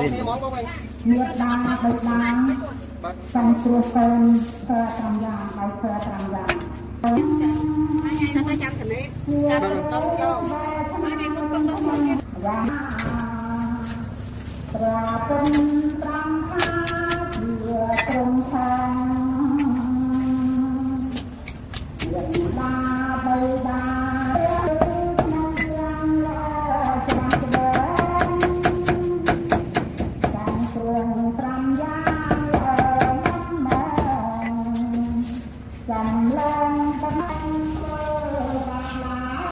nhiệt đàng bạch đàng trong cua sơn thơ trầm giang bài thơ trầm giang Hãy subscribe cho kênh Ghiền Mì Gõ để không bỏ lỡ những video hấp dẫn